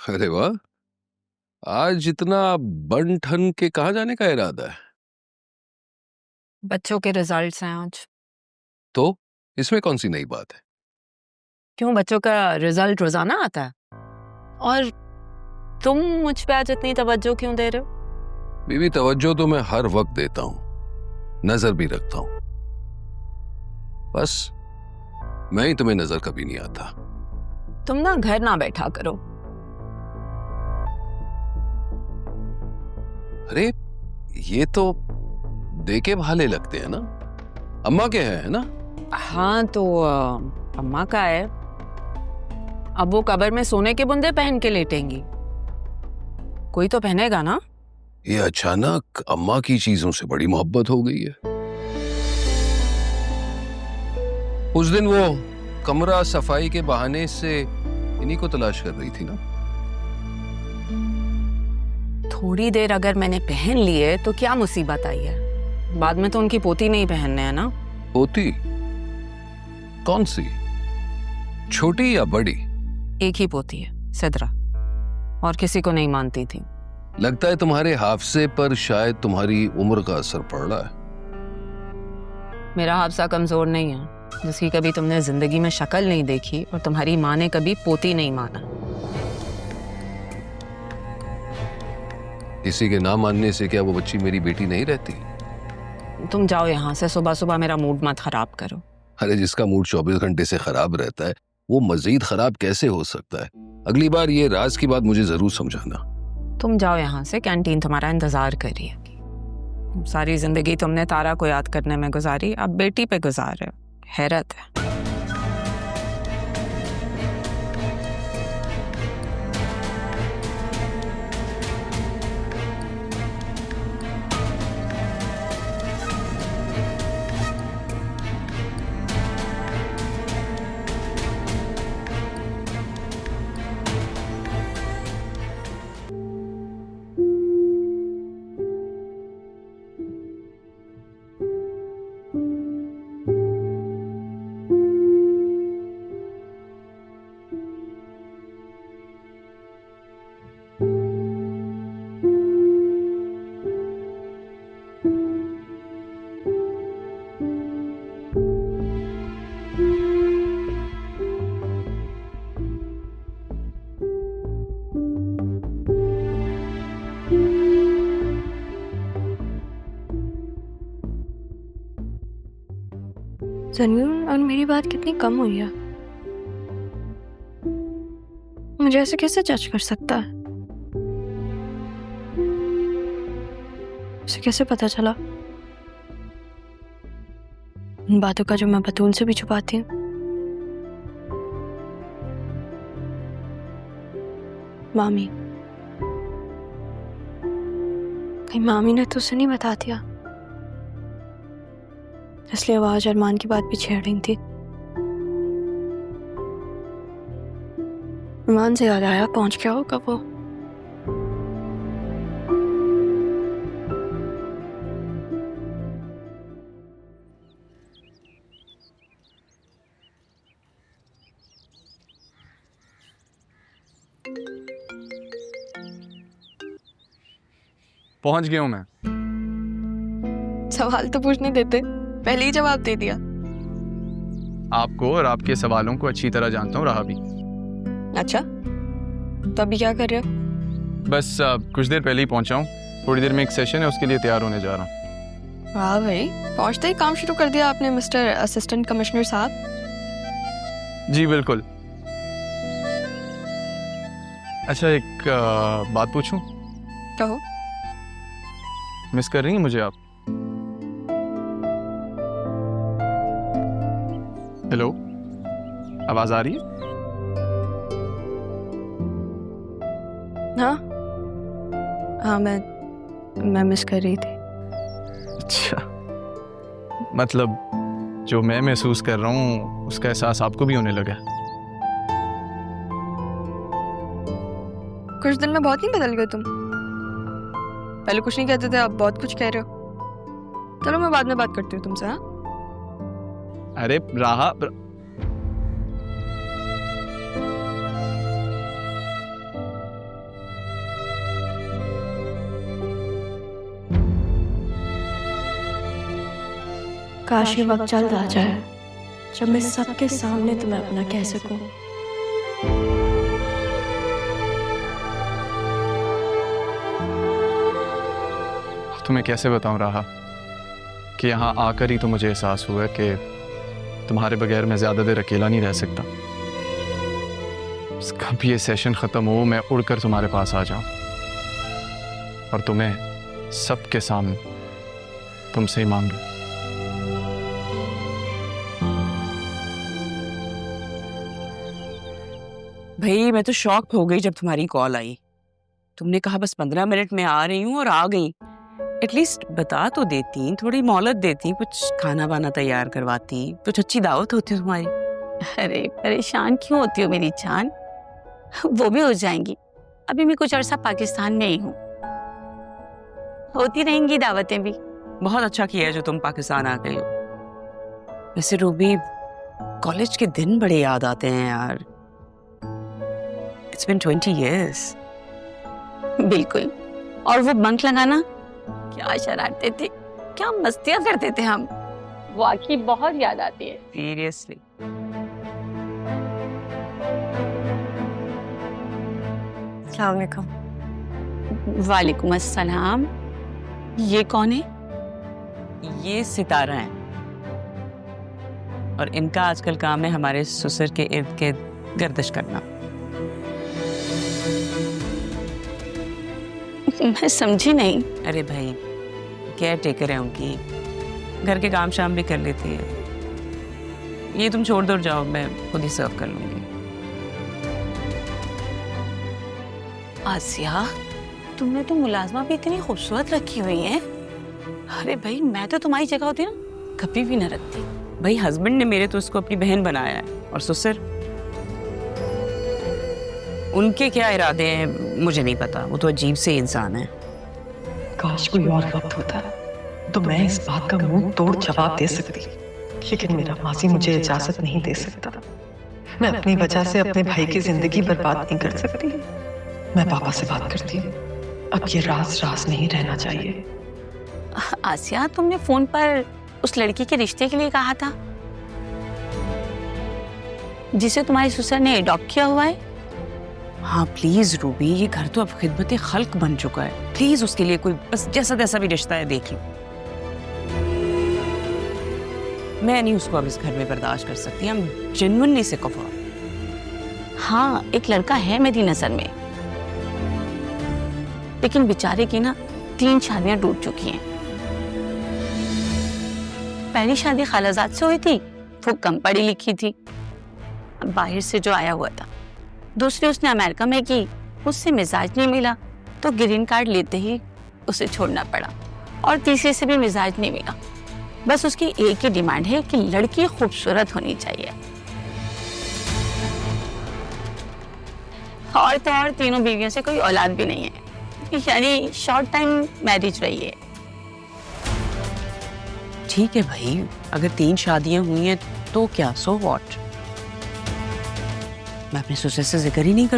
अरे वाह, आज इतना बन ठन के कहाँ जाने का इरादा है? बच्चों के रिजल्ट्स हैं आज। तो इसमें कौन सी नई बात है? क्यों, बच्चों का रिजल्ट रोजाना आता है? और तुम मुझ पे आज इतनी तवज्जो क्यों दे रहे हो? बीवी, तवज्जो तो मैं हर वक्त देता हूँ, नजर भी रखता हूँ। बस मैं ही तुम्हें नजर कभी नहीं आता। तुम ना घर ना बैठा करो। अरे ये तो देखे भाले लगते हैं ना। अम्मा के है ना? हाँ तो अम्मा का है। अब वो कब्र में सोने के बुंदे पहन के लेटेंगी, कोई तो पहनेगा ना। ये अचानक अम्मा की चीजों से बड़ी मोहब्बत हो गई है। उस दिन वो कमरा सफाई के बहाने से इन्हीं को तलाश कर रही थी ना। थोड़ी देर अगर मैंने पहन लिए तो क्या मुसीबत आई है? बाद में तो उनकी पोती नहीं पहनने है ना। पोती? कौन सी, छोटी या बड़ी? एक ही पोती है, सिद्रा, और किसी को नहीं मानती थी। लगता है तुम्हारे हाफजे पर शायद तुम्हारी उम्र का असर पड़ रहा है। मेरा हाफसा कमजोर नहीं है, जिसकी कभी तुमने जिंदगी में शक्ल नहीं देखी और तुम्हारी माँ ने कभी पोती नहीं माना। किसी के ना मानने से क्या वो बच्ची मेरी बेटी नहीं रहती? तुम जाओ यहाँ से, सुबह सुबह मेरा मूड मत खराब करो। अरे जिसका मूड 24 घंटे से खराब रहता है वो मजीद खराब कैसे हो सकता है? अगली बार ये राज की बात मुझे जरूर समझाना। तुम जाओ यहाँ से, कैंटीन तुम्हारा इंतजार कर रही है। सारी जिंदगी तुमने तारा को याद करने में गुजारी, अब बेटी पे गुजार रहे हो। हैरत है। ज़नून और मेरी बात कितनी कम हुई है। मुझे ऐसे कैसे जज कर सकता है? उसे कैसे पता चला उन बातों का जो मैं बतूल से भी छुपाती हूँ? मामी, कहीं मामी ने तो उसे नहीं बता दिया, इसलिए आवाज अरमान की बात भी छेड़ रही थी। अरमान से याद आया, पहुंच गया होगा वो। पहुंच गया हूं मैं। सवाल तो पूछने देते, पहले ही जवाब दे दिया। आपको और आपके सवालों को अच्छी तरह जानता हूँ, रहा भी। अच्छा, तो अभी क्या कर रहे हो? बस कुछ देर पहले ही पहुंचा हूँ। थोड़ी देर में एक सेशन है, उसके लिए तैयार होने जा रहा हूँ। वाह भाई, पहुंचते ही काम शुरू कर दिया आपने मिस्टर असिस्टेंट कमिश्नर साहब। जी बिल्कुल। अच्छा, एक बात पूछूं? कहो। मिस कर रही हैं मुझे आप? हेलो, आवाज आ रही है? हाँ हाँ, मैं मिस कर रही थी। अच्छा, मतलब जो मैं महसूस कर रहा हूँ उसका एहसास आपको भी होने लगा? कुछ दिन में बहुत नहीं बदल गए तुम। पहले कुछ नहीं कहते थे, अब बहुत कुछ कह रहे हो। चलो मैं बाद में बात करती हूँ तुमसे। हाँ, अरे राहा, काश ये वक्त जल्द आ जाए जब मैं सबके सामने तुम्हें अपना कह सकूं। तुम्हें कैसे बताऊं राहा कि यहाँ आकर ही तो मुझे एहसास हुआ कि तुम्हारे बगैर मैं ज़्यादा देर अकेला नहीं रह सकता। कभी ये सेशन ख़त्म हो मैं उड़कर तुम्हारे पास आ जाऊं और तुम्हें सबके सामने तुमसे ही मांग लूं। भाई मैं तो शॉक हो गई जब तुम्हारी कॉल आई। तुमने कहा बस 15 मिनट में आ रही हूँ और आ गई। एटलीस्ट बता तो देती, थोड़ी मोहलत देती, कुछ खाना वाना तैयार करवाती, कुछ अच्छी दावत होती तुम्हारी। अरे परेशान क्यों होती हो मेरी जान, वो भी हो जाएंगी। अभी मैं कुछ अर्सा पाकिस्तान में ही हूँ, होती रहेंगी दावतें भी। बहुत अच्छा किया है जो तुम पाकिस्तान आ गई हो। वैसे रूबी, कॉलेज के दिन बड़े याद आते हैं यार। It's been 20 years. बिल्कुल। और वो बंक लगाना, क्या शरारतें थी, क्या मस्तियां करते थे हम, वाकई बहुत याद आती है। Seriously. अस्सलाम वालेकुम। वालेकुम अस्सलाम। ये कौन है? ये सितारा है और इनका आजकल काम है हमारे ससुर के इर्द गिर्द गर्दिश करना। मैं समझी नहीं। अरे भाई, केयर टेकर है उनकी, घर के काम शाम भी कर लेती है। ये तुम छोड़ दो, जाओ, मैं खुद ही सर्व कर लूंगी। आसिया, तुमने तो मुलाजमा भी इतनी खूबसूरत रखी हुई है। अरे भाई, मैं तो तुम्हारी जगह होती ना कभी भी न रखती। भाई हस्बैंड ने मेरे तो उसको अपनी बहन बनाया है, और ससुर, उनके क्या इरादे हैं मुझे नहीं पता। वो तो अजीब से इंसान है। काश कोई और वक्त होता तो मैं इस बात का मुंह तोड़ जवाब दे सकती, लेकिन मेरा माजी मुझे इजाजत नहीं दे सकता। मैं अपनी वजह से अपने भाई की जिंदगी बर्बाद नहीं कर सकती। मैं पापा से बात करती हूँ, अब ये राज राज नहीं रहना चाहिए। आसिया, तुमने फोन पर उस लड़की के रिश्ते के लिए कहा था जिसे तुम्हारे ससुर ने अडॉप्ट किया हुआ है। हाँ प्लीज रूबी, ये घर तो अब खिदमत खल्क बन चुका है। प्लीज उसके लिए कोई बस जैसा तैसा भी रिश्ता है देख लो। मैं नहीं उसको अब इस घर में बर्दाश्त कर सकती। हम जेन्युइनली सिक ऑफ हर। हाँ, एक लड़का है मेरी नजर में, लेकिन बेचारे की ना 3 शादियां टूट चुकी हैं। पहली शादी खालाजाद से हुई थी, वो कम पढ़ी लिखी थी, बाहर से जो आया हुआ था। दूसरी उसने अमेरिका में की, उससे मिजाज नहीं मिला तो ग्रीन कार्ड लेते ही उसे छोड़ना पड़ा। और तीसरे से भी मिजाज नहीं मिला। बस उसकी एक ही डिमांड है कि लड़की खूबसूरत होनी चाहिए। और तो और तीनों बीवियों से कोई औलाद भी नहीं है, यानी शॉर्ट टाइम मैरिज रही है। ठीक है भाई, अगर 3 शादियां हुई हैं तो क्या, सो व्हाट। मैं अपने ससुर से जिक्र ही नहीं करूँ।